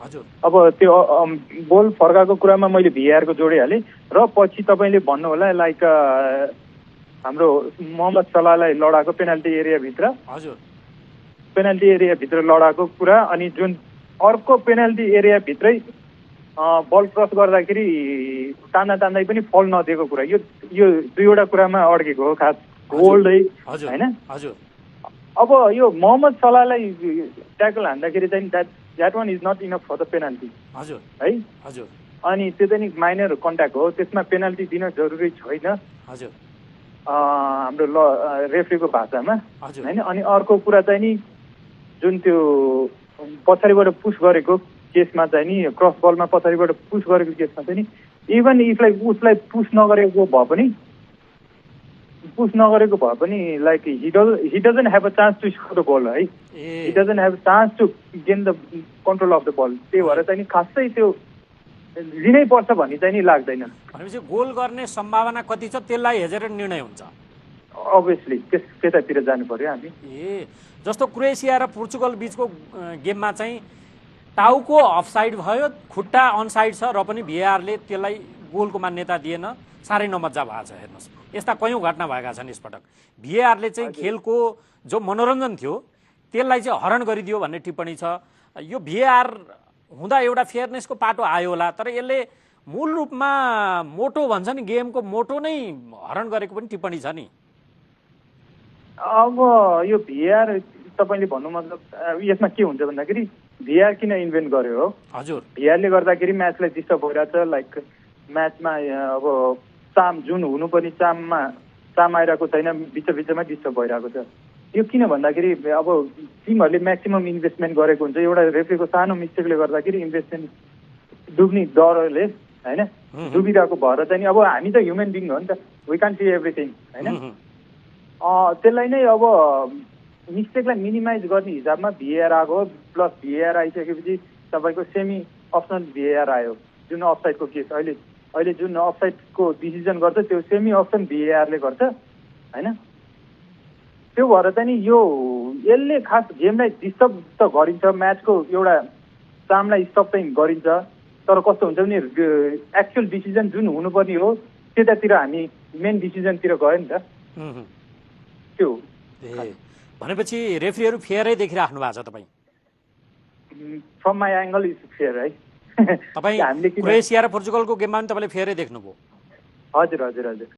हजुर अब त्यो बल फर्काएको कुरामा मैले भिआरको जोडिहालेँ र पछि तपाईँले भन्नु होला लाइक हाम्रो मोहम्मद सलाहलाई लडाएको पेनाल्टी एरियाभित्र हजुर पेनाल्टी एरियाभित्र लडाएको कुरा अनि जुन अर्को पेनाल्टी एरियाभित्रै बल क्रस गर्दाखेरि तान्दै पनि फल नदिएको कुरा यो दुईवटा कुरामा अड्केको हो खास गोल्डै होइन। अब यो मोहम्मद सलाहलाई ट्याकल हान्दाखेरि चाहिँ that one is not enough for the penalty है। अनि त्यो चाहिँ माइनर कन्ट्याक्ट हो, त्यसमा पेनाल्टी दिन जरुरी छैन हाम्रो रेफ्रीको भाषामा होइन। अनि अर्को कुरा चाहिँ नि जुन त्यो पछाडिबाट पुस गरेको केसमा चाहिँ नि क्रस बलमा पछाडिबाट पुस गरेको केसमा चाहिँ नि इभन उसलाई पुस नगरेको भए पनि like he doesn't have a chance to score the ball है, he doesn't have chance to gain the control of the ball. त्यही भएर चाहिँ नि खासै त्यो लिनै पर्छ भन्ने चाहिँ नि लाग्दैन। भनेपछि गोल गर्ने सम्भावना कति छ त्यसलाई हेरेर निर्णय हुन्छ अभियसली त्यतातिर जानु पर्यो हामी। जस्तो क्रोएसिया र पोर्चुगल बीचको गेममा चाहिँ टाउको अफसाइड भयो, खुट्टा अनसाइड छ र पनि भिएआरले त्यसलाई गोलको मान्यता दिएन, साह्रै नमज्जा भएको छ। हेर्नुहोस् यस्ता कयौँ घटना भएका छन् यसपटक। भिएआरले चाहिँ खेलको जो मनोरञ्जन थियो त्यसलाई चाहिँ हरण गरिदियो भन्ने टिप्पणी छ। यो भिएआर हुँदा एउटा फेयरनेसको पाटो आयो होला, तर यसले मूल रूपमा मोटो भन्छ नि गेमको मोटो नै हरण गरेको पनि टिप्पणी छ नि। अब यो भिएआर तपाईँले भन्नु मतलब यसमा के हुन्छ भन्दाखेरि भिआर किन इन्भेन्ट गर्यो हो? हजुर भिआरले गर्दाखेरि म्याचलाई डिस्टर्ब भइरहेछ। लाइक म्याचमा अब चाम जुन हुनुपर्ने चाम आइरहेको छैन, बिचमा डिस्टर्ब भइरहेको छ। यो किन भन्दाखेरि अब टिमहरूले म्याक्सिमम इन्भेस्टमेन्ट गरेको हुन्छ, एउटा रेफ्रीको सानो मिस्टेकले गर्दाखेरि इन्भेस्टमेन्ट डुब्ने डरले होइन डुबिरहेको भएर चाहिँ अब हामी त ह्युमन बिङ हो नि त, वी क्यान सी एभ्रिथिङ होइन। त्यसलाई नै अब मिस्टेकलाई मिनिमाइज गर्ने हिसाबमा भिएआर आएको, प्लस भिएआर आइसकेपछि तपाईँको सेमी अप्सनल भिएआर आयो। जुन अफसाइडको केस अहिले जुन अफसाइडको डिसिजन गर्छ त्यो सेमी अप्सन भिएआरले गर्छ होइन। त्यो भएर चाहिँ नि यसले खास गेमलाई डिस्टर्ब त गरिन्छ, म्याचको एउटा चामलाई स्टप चाहिँ गरिन्छ, तर कस्तो हुन्छ भने एक्चुअल डिसिजन जुन हुनुपर्ने हो त्यतातिर हामी मेन डिसिजनतिर गयो नि त। त्यो भनेपछि रेफ्रीहरू फेयरै देखिराख्नु भएको छ तपाईँ? From my angle is fair है। तपाईँ क्रोएसिया र पोर्चुगलको गेममा पनि तपाईँले फेयरै देख्नुभयो? हजुर।